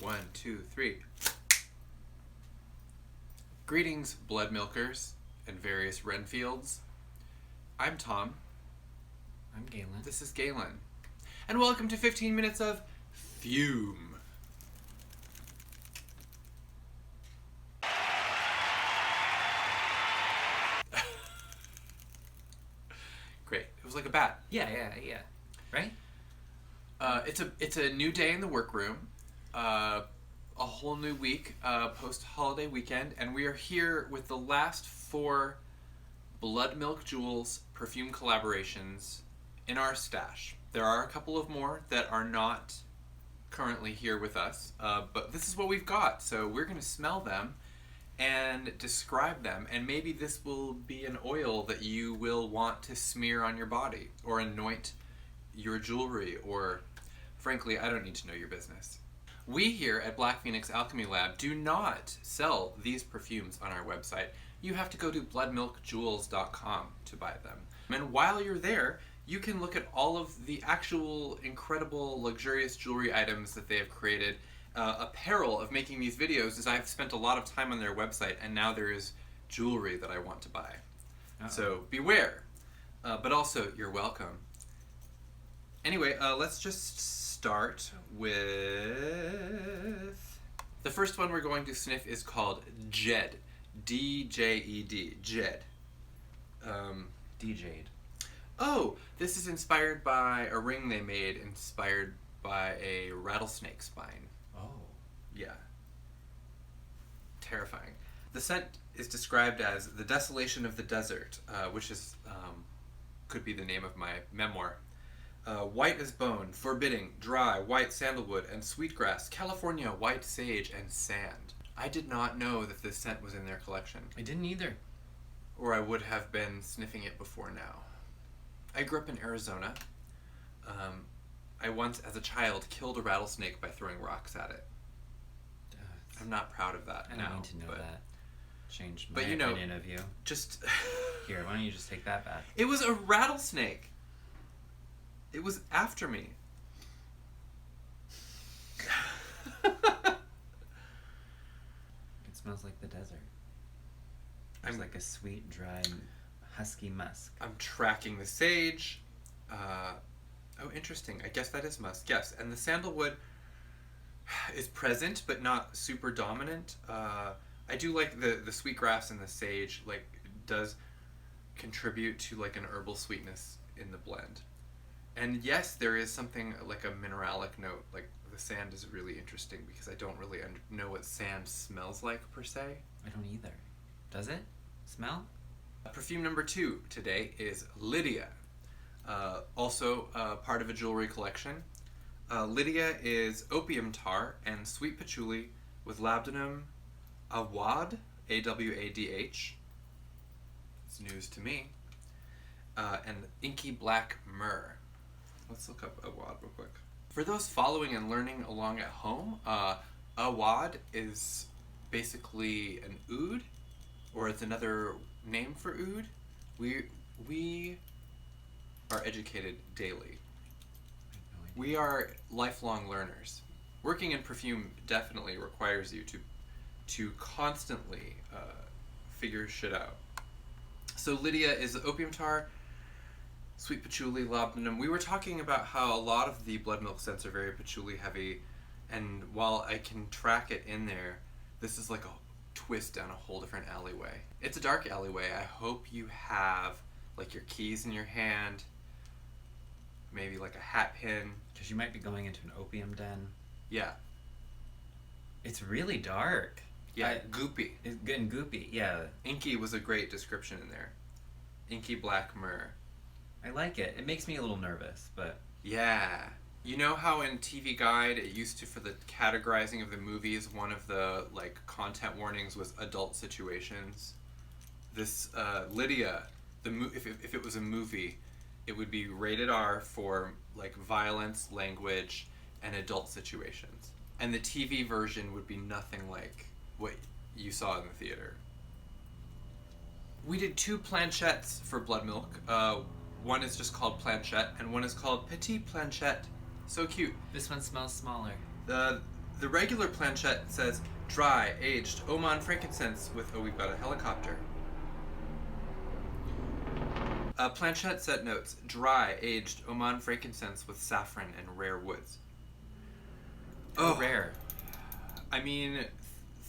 1, 2, 3. Greetings, blood milkers and various Renfields. I'm Tom. I'm Galen. This is Galen. And welcome to 15 minutes of FUME. Great. It was like a bat. Yeah. Right? It's a new day in the workroom. A whole new week, post-holiday weekend, and we are here with the last 4 Bloodmilk Jewels perfume collaborations in our stash. There are a couple of more that are not currently here with us, but this is what we've got, so we're going to smell them and describe them, and maybe this will be an oil that you will want to smear on your body, or anoint your jewelry, or frankly, I don't need to know your business. We here at Black Phoenix Alchemy Lab do not sell these perfumes on our website. You have to go to bloodmilkjewels.com to buy them. And while you're there, you can look at all of the actual incredible, luxurious jewelry items that they have created. A peril of making these videos is I've spent a lot of time on their website, and now there is jewelry that I want to buy. Uh-oh. So beware. But also, you're welcome. Anyway, let's just start with... The first one we're going to sniff is called Jed. D-J-E-D. Jed. DJED. Oh, this is inspired by a ring they made, inspired by a rattlesnake spine. Oh. Yeah. Terrifying. The scent is described as the desolation of the desert, which is could be the name of my memoir. White as bone, forbidding, dry, white sandalwood, and sweetgrass, California, white sage, and sand. I did not know that this scent was in their collection. I didn't either. Or I would have been sniffing it before now. I grew up in Arizona. I once, as a child, killed a rattlesnake by throwing rocks at it. I'm not proud of that now. I don't need to know that. Changed my but opinion of you. Just... Here, why don't you just take that back? It was a rattlesnake. It was after me. It smells like the desert. It's like a sweet, dry, husky musk. I'm tracking the sage. Oh, interesting. I guess that is musk. Yes, and the sandalwood is present, but not super dominant. I do like the sweetgrass and the sage. Like, does contribute to like an herbal sweetness in the blend. And yes, there is something like a mineralic note. Like, the sand is really interesting because I don't really know what sand smells like per se. I don't either. Does it smell? Perfume number 2 today is Lydia. Also part of a jewelry collection. Lydia is opium tar and sweet patchouli with labdanum awad, A-W-A-D-H. It's news to me. And inky black myrrh. Let's look up awad real quick. For those following and learning along at home, awad is basically an oud, or it's another name for oud. We are educated daily. We are lifelong learners. Working in perfume definitely requires you to constantly figure shit out. So Lydia is the opium tar, sweet patchouli, labdanum. We were talking about how a lot of the Bloodmilk scents are very patchouli heavy, and while I can track it in there, this is like a twist down a whole different alleyway. It's a dark alleyway. I hope you have like your keys in your hand, maybe like a hat pin. Because you might be going into an opium den. Yeah. It's really dark. Yeah, goopy. It's getting goopy, yeah. Inky was a great description in there. Inky black myrrh. I like it. It makes me a little nervous, but... Yeah. You know how in TV Guide it used to, for the categorizing of the movies, one of the like content warnings was adult situations? This Lydia, if it was a movie, it would be rated R for like violence, language, and adult situations. And the TV version would be nothing like what you saw in the theater. We did 2 planchettes for Bloodmilk. One is just called Planchette, and one is called Petit Planchette. So cute. This one smells smaller. The regular planchette says dry, aged, Oman frankincense with, oh, we've got a helicopter. Planchette set notes, dry, aged, Oman frankincense with saffron and rare woods. Oh, rare. I mean,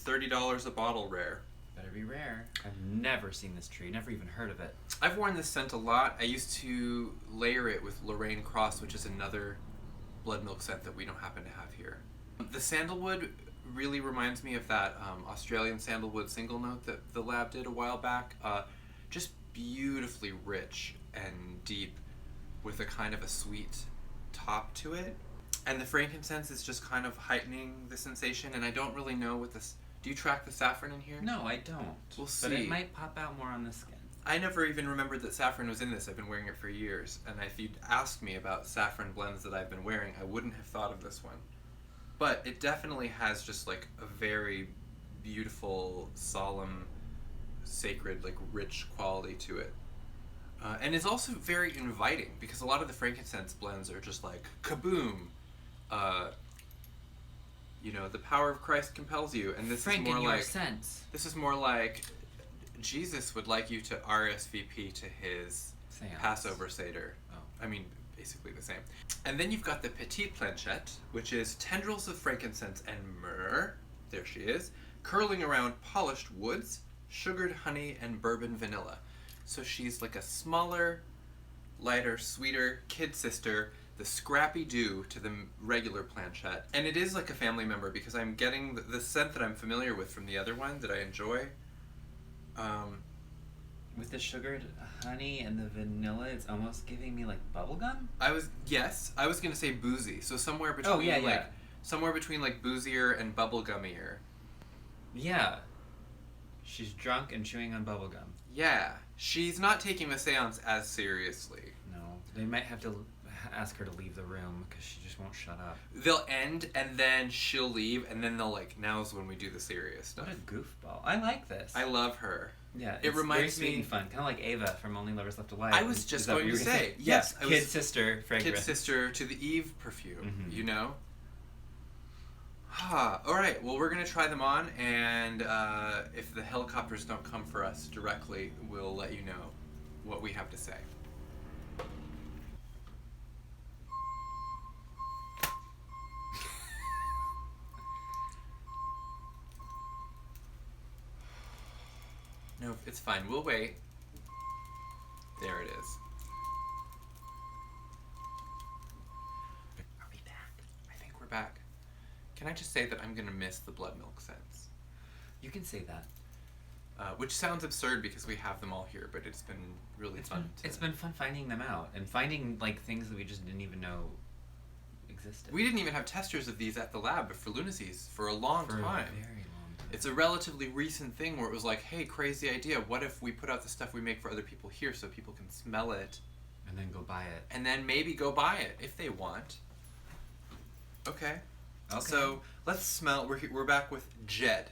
$30 a bottle rare. Better be rare. I've never seen this tree, never even heard of it. I've worn this scent a lot. I used to layer it with Lorraine Cross, which is another Bloodmilk scent that we don't happen to have here. The sandalwood really reminds me of that Australian sandalwood single note that the lab did a while back. Just beautifully rich and deep with a kind of a sweet top to it. And the frankincense is just kind of heightening the sensation, and I don't really know what this... Do you track the saffron in here? No, I don't. We'll see. But it might pop out more on the skin. I never even remembered that saffron was in this. I've been wearing it for years, and if you'd asked me about saffron blends that I've been wearing, I wouldn't have thought of this one. But it definitely has just like a very beautiful, solemn, sacred, like rich quality to it. And it's also very inviting, because a lot of the frankincense blends are just like kaboom. You know, the power of Christ compels you, and this is more like sense. This is more like Jesus would like you to RSVP to his Seance. Passover Seder. Oh. I mean, basically the same. And then you've got the Petit Planchette, which is tendrils of frankincense and myrrh. There she is, curling around polished woods, sugared honey, and bourbon vanilla. So she's like a smaller, lighter, sweeter kid sister, the scrappy dew to the regular planchette. And it is like a family member, because I'm getting the scent that I'm familiar with from the other one that I enjoy. With the sugared honey and the vanilla, it's almost giving me like bubblegum? I was gonna say boozy. So somewhere between somewhere between like boozier and bubblegummier. Yeah. She's drunk and chewing on bubblegum. Yeah. She's not taking the seance as seriously. No. They might have to ask her to leave the room because she just won't shut up. They'll end and then she'll leave, and then they'll like, now's when we do the serious stuff. What a goofball. I like this. I love her. Yeah, it reminds very sweet me and fun, kind of like Ava from Only Lovers Left Alive. I was just going to say, yes, kid sister fragrance. Kid sister to the Eve perfume, mm-hmm. You know. All right, well, we're gonna try them on, and if the helicopters don't come for us directly, we'll let you know what we have to say. No, it's fine. We'll wait. There it is. Are we back? I think we're back. Can I just say that I'm gonna miss the Bloodmilk scents? You can say that. Which sounds absurd because we have them all here, but it's been really fun. It's been fun finding them out and finding like things that we just didn't even know existed. We didn't even have testers of these at the lab for Lunacies for a long time. A very long time. It's a relatively recent thing where it was like, hey, crazy idea. What if we put out the stuff we make for other people here so people can smell it? And then go buy it. And then maybe go buy it if they want. Okay. So let's smell. We're back with Jed.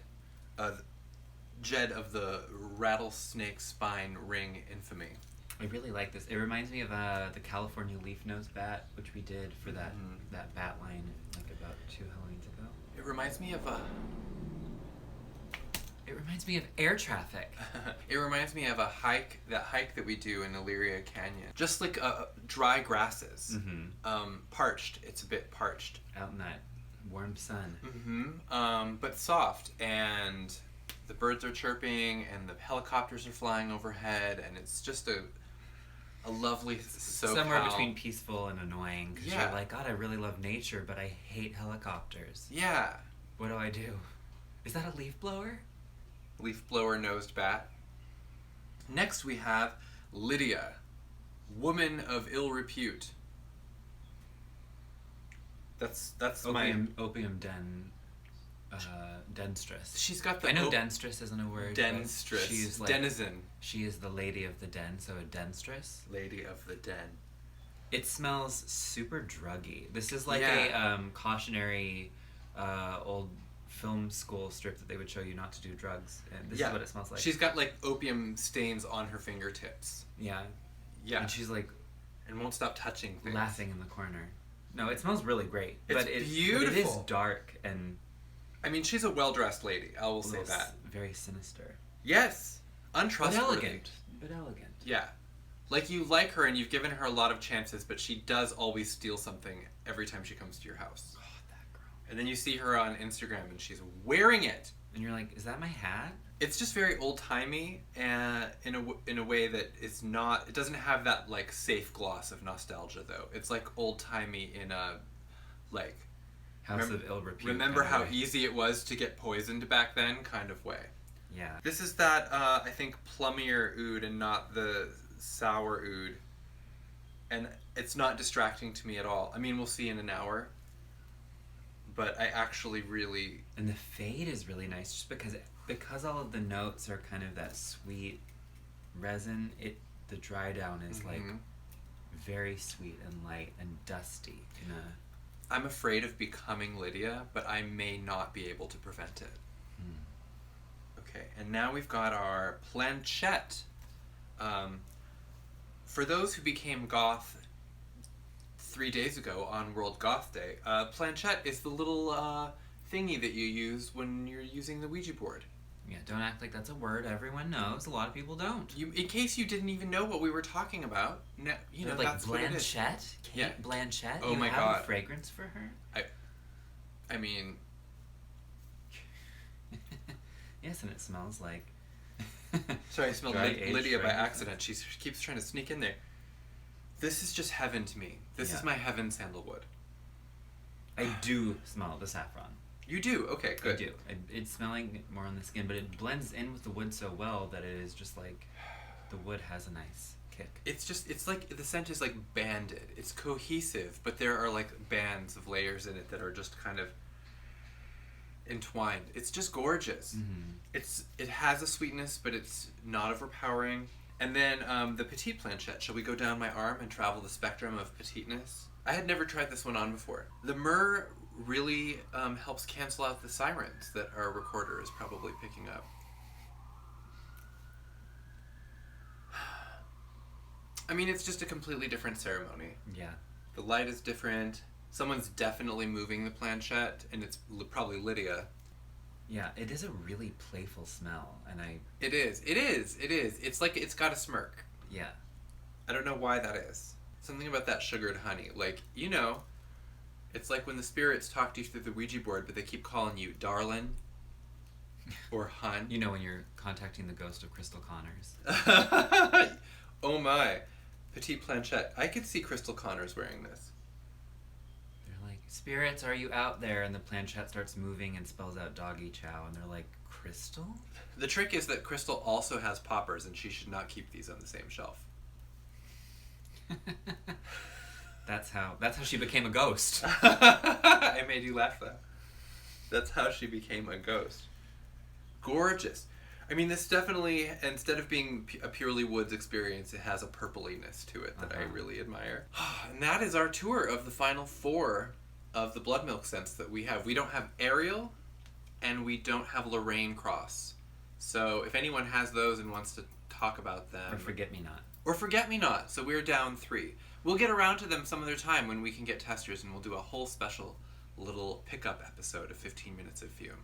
Jed of the rattlesnake spine ring infamy. I really like this. It reminds me of the California leaf nose bat, which we did for that bat line like about 2 Halloweens ago. It reminds me of It reminds me of air traffic. It reminds me of that hike that we do in Illyria Canyon. Just like dry grasses. Mm-hmm. Parched. It's a bit parched. Out in that warm sun. Mm-hmm. But soft. And the birds are chirping and the helicopters are flying overhead. And it's just a lovely SoCal. Somewhere between peaceful and annoying. Because you're like, God, I really love nature, but I hate helicopters. Yeah. What do I do? Is that a leaf blower? Leaf blower nosed bat. Next we have Lydia, woman of ill repute. That's opium denstress. She's got the I know denstress isn't a word. Denstress. She's like, denizen. She is the lady of the den, so a denstress. Lady of the den. It smells super druggy. This is like a cautionary old film school strip that they would show you not to do drugs, and this is what it smells like. She's got like opium stains on her fingertips. Yeah. And she's like, and won't stop touching things. Laughing in the corner. No, it smells really great. It's beautiful. But it is dark and I mean, she's a well-dressed lady. I will say that. Very sinister. Yes. Untrustworthy. But elegant. Yeah. Like, you like her and you've given her a lot of chances, but she does always steal something every time she comes to your house. Oh, that girl. And then you see her on Instagram and she's wearing it. And you're like, is that my hat? It's just very old-timey and in a way that it's not... It doesn't have that, like, safe gloss of nostalgia, though. It's, like, old-timey in a, like... House of ill repute. Remember how easy it was to get poisoned back then kind of way. Yeah. This is that, I think, plummier oud and not the sour oud. And it's not distracting to me at all. I mean, we'll see in an hour. But I actually really... And the fade is really nice just because all of the notes are kind of that sweet resin, the dry down is like very sweet and light and dusty in a... I'm afraid of becoming Lydia, but I may not be able to prevent it. Okay, and now we've got our Planchette. For those who became goth 3 days ago on World Goth Day, Planchette is the little thingy that you use when you're using the Ouija board. Yeah, don't act like that's a word everyone knows. A lot of people don't. In case you didn't even know what we were talking about, like that's Blanchette? what it is. Kate Blanchette? Oh my God. God. A fragrance for her? I mean... Yes, and it smells like... Sorry, I smelled dry-aged Lydia by fragrance. accident. She keeps trying to sneak in there. This is just heaven to me. This is my heaven sandalwood. I do smell the saffron. You do? Okay, good. I do. It's smelling more on the skin, but it blends in with the wood so well that it is just like the wood has a nice kick. It's like the scent is like banded. It's cohesive, but there are like bands of layers in it that are just kind of entwined. It's just gorgeous. It has a sweetness, but it's not overpowering. And then the Petit Planchette. Shall we go down my arm and travel the spectrum of petiteness? I had never tried this one on before. The myrrh really helps cancel out the sirens that our recorder is probably picking up. I mean, it's just a completely different ceremony. Yeah. The light is different. Someone's definitely moving the planchette, and it's probably Lydia. Yeah, it is a really playful smell, and It is. It's like it's got a smirk. Yeah. I don't know why that is. Something about that sugared honey. Like, it's like when the spirits talk to you through the Ouija board, but they keep calling you darlin' or hun. When you're contacting the ghost of Crystal Connors. Oh my. Petite Planchette. I could see Crystal Connors wearing this. They're like, spirits, are you out there? And the planchette starts moving and spells out doggy chow, and they're like, Crystal? The trick is that Crystal also has poppers, and she should not keep these on the same shelf. That's how she became a ghost. I made you laugh, though. That's how she became a ghost. Gorgeous. I mean, this definitely, instead of being a purely woods experience, it has a purpliness to it that I really admire. And that is our tour of the final 4 of the Bloodmilk scents that we have. We don't have Ariel, and we don't have Lorraine Cross. So if anyone has those and wants to talk about them... Or Forget-Me-Not. Or Forget-Me-Not. So we're down 3. We'll get around to them some other time when we can get testers, and we'll do a whole special little pickup episode of 15 Minutes of Fume.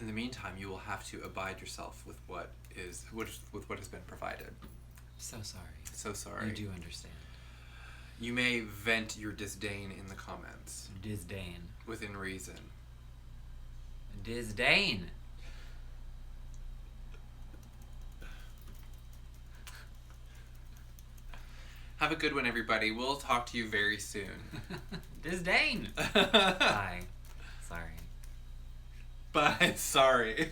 In the meantime, you will have to abide yourself with what has been provided. So sorry. So sorry. You do understand. You may vent your disdain in the comments. Disdain. Within reason. Disdain. Have a good one, everybody. We'll talk to you very soon. Disdain. Bye. Sorry. Bye. Sorry.